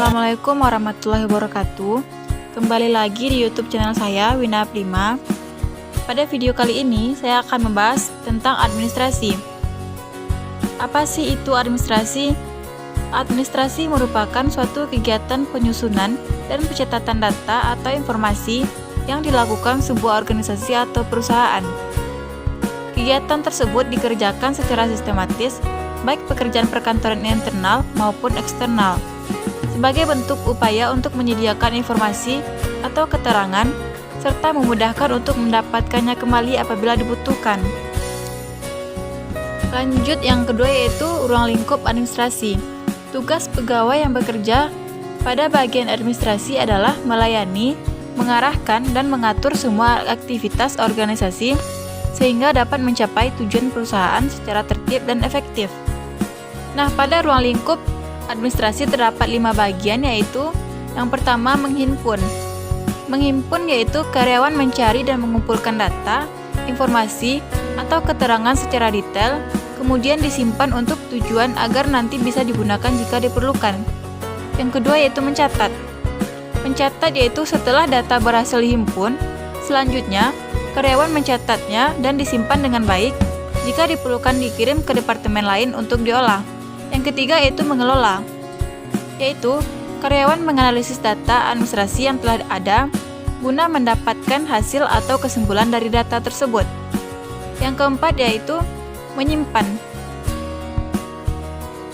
Assalamualaikum warahmatullahi wabarakatuh. Kembali lagi di YouTube channel saya, Wina Prima. Pada video kali ini, saya akan membahas tentang administrasi. Apa sih itu administrasi? Administrasi merupakan suatu kegiatan penyusunan dan pencatatan data atau informasi yang dilakukan sebuah organisasi atau perusahaan. Kegiatan tersebut dikerjakan secara sistematis, baik pekerjaan perkantoran internal maupun eksternal, sebagai bentuk upaya untuk menyediakan informasi atau keterangan, serta memudahkan untuk mendapatkannya kembali apabila dibutuhkan. Lanjut yang kedua yaitu ruang lingkup administrasi. Tugas pegawai yang bekerja pada bagian administrasi adalah melayani, mengarahkan, dan mengatur semua aktivitas organisasi sehingga dapat mencapai tujuan perusahaan secara tertib dan efektif. Nah, pada ruang lingkup administrasi terdapat 5 bagian, yaitu yang pertama menghimpun. Menghimpun yaitu karyawan mencari dan mengumpulkan data, informasi, atau keterangan secara detail, kemudian disimpan untuk tujuan agar nanti bisa digunakan jika diperlukan. Yang kedua yaitu mencatat. Mencatat yaitu setelah data berhasil dihimpun, selanjutnya karyawan mencatatnya dan disimpan dengan baik, jika diperlukan dikirim ke departemen lain untuk diolah. Yang ketiga yaitu mengelola, yaitu karyawan menganalisis data administrasi yang telah ada guna mendapatkan hasil atau kesimpulan dari data tersebut. Yang keempat yaitu menyimpan.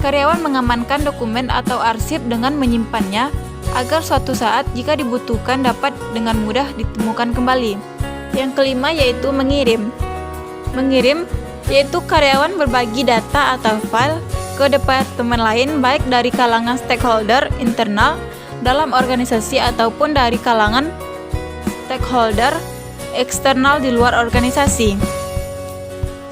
Karyawan mengamankan dokumen atau arsip dengan menyimpannya agar suatu saat jika dibutuhkan dapat dengan mudah ditemukan kembali. Yang kelima yaitu mengirim. Mengirim yaitu karyawan berbagi data atau file ke departemen lain baik dari kalangan stakeholder internal dalam organisasi ataupun dari kalangan stakeholder eksternal di luar organisasi.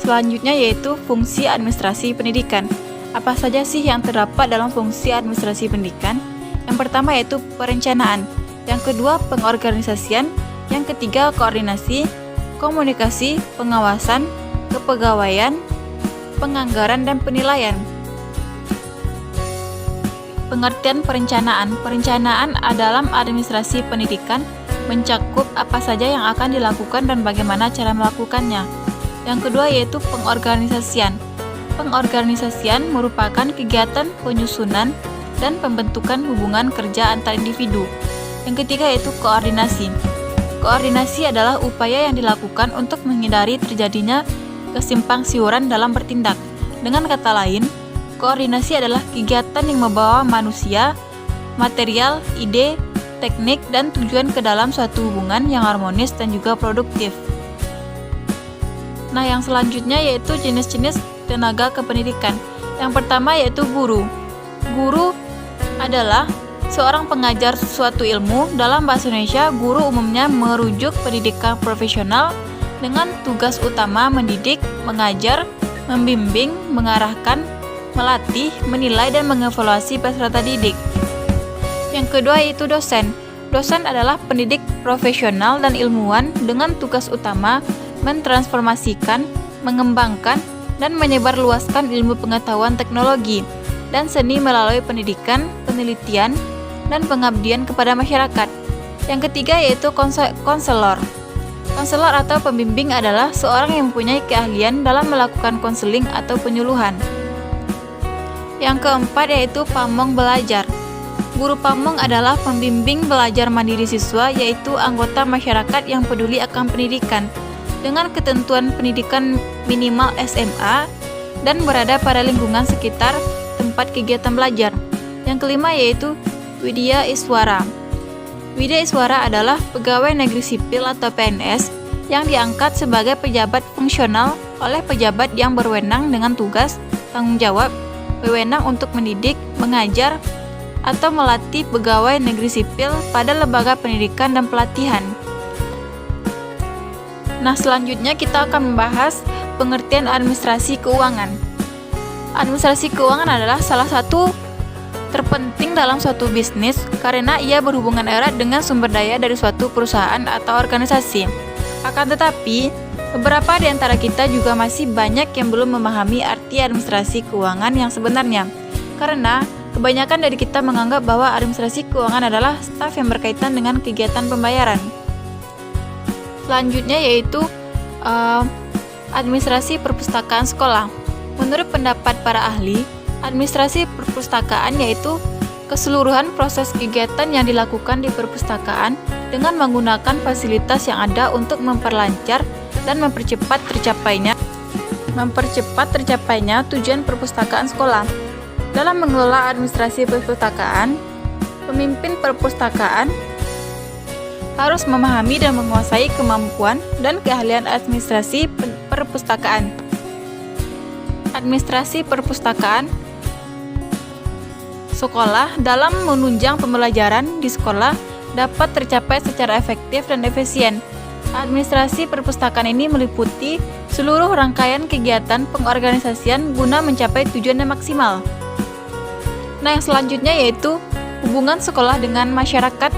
Selanjutnya yaitu fungsi administrasi pendidikan. Apa saja sih yang terdapat dalam fungsi administrasi pendidikan? Yang pertama yaitu perencanaan, yang kedua pengorganisasian, yang ketiga koordinasi, komunikasi, pengawasan, kepegawaian, penganggaran, dan penilaian. Pengertian perencanaan. Perencanaan dalam administrasi pendidikan mencakup apa saja yang akan dilakukan dan bagaimana cara melakukannya. Yang kedua yaitu pengorganisasian. Pengorganisasian merupakan kegiatan penyusunan dan pembentukan hubungan kerja antar individu. Yang ketiga yaitu koordinasi. Koordinasi adalah upaya yang dilakukan untuk menghindari terjadinya kesimpang siuran dalam bertindak. Dengan kata lain, koordinasi adalah kegiatan yang membawa manusia, material, ide, teknik, dan tujuan ke dalam suatu hubungan yang harmonis dan juga produktif. Nah, yang selanjutnya yaitu jenis-jenis tenaga kependidikan. Yang pertama yaitu guru. Guru adalah seorang pengajar suatu ilmu. Dalam bahasa Indonesia, guru umumnya merujuk pendidikan profesional dengan tugas utama mendidik, mengajar, membimbing, mengarahkan, melatih, menilai, dan mengevaluasi peserta didik. Yang kedua yaitu dosen. Dosen adalah pendidik profesional dan ilmuwan dengan tugas utama mentransformasikan, mengembangkan, dan menyebarluaskan ilmu pengetahuan teknologi dan seni melalui pendidikan, penelitian, dan pengabdian kepada masyarakat. Yang ketiga yaitu konselor. Konselor atau pembimbing adalah seorang yang mempunyai keahlian dalam melakukan konseling atau penyuluhan. Yang keempat yaitu pamong belajar. Guru pamong adalah pembimbing belajar mandiri siswa, yaitu anggota masyarakat yang peduli akan pendidikan dengan ketentuan pendidikan minimal SMA dan berada pada lingkungan sekitar tempat kegiatan belajar. Yang kelima yaitu Widya Iswara. Widya Iswara adalah pegawai negeri sipil atau PNS yang diangkat sebagai pejabat fungsional oleh pejabat yang berwenang dengan tugas, tanggung jawab, wewenang untuk mendidik, mengajar, atau melatih pegawai negeri sipil pada lembaga pendidikan dan pelatihan. Nah, selanjutnya kita akan membahas pengertian administrasi keuangan. Administrasi keuangan adalah salah satu terpenting dalam suatu bisnis karena ia berhubungan erat dengan sumber daya dari suatu perusahaan atau organisasi. Akan tetapi, beberapa di antara kita juga masih banyak yang belum memahami arti administrasi keuangan yang sebenarnya. Karena Kebanyakan dari kita menganggap bahwa administrasi keuangan adalah staf yang berkaitan dengan kegiatan pembayaran. Selanjutnya yaitu administrasi perpustakaan sekolah. Menurut pendapat para ahli, administrasi perpustakaan yaitu keseluruhan proses kegiatan yang dilakukan di perpustakaan dengan menggunakan fasilitas yang ada untuk memperlancar dan mempercepat tercapainya tujuan perpustakaan sekolah. Dalam mengelola administrasi perpustakaan, pemimpin perpustakaan harus memahami dan menguasai kemampuan dan keahlian administrasi perpustakaan. Administrasi perpustakaan sekolah dalam menunjang pembelajaran di sekolah dapat tercapai secara efektif dan efisien. Administrasi perpustakaan ini meliputi seluruh rangkaian kegiatan pengorganisasian guna mencapai tujuan yang maksimal. Nah, yang selanjutnya yaitu hubungan sekolah dengan masyarakat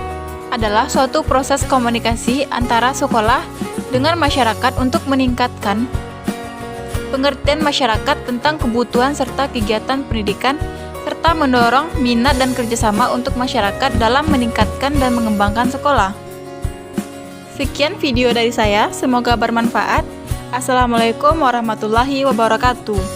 adalah suatu proses komunikasi antara sekolah dengan masyarakat untuk meningkatkan pengertian masyarakat tentang kebutuhan serta kegiatan pendidikan, serta mendorong minat dan kerjasama untuk masyarakat dalam meningkatkan dan mengembangkan sekolah. Sekian video dari saya, semoga bermanfaat. Assalamualaikum warahmatullahi wabarakatuh.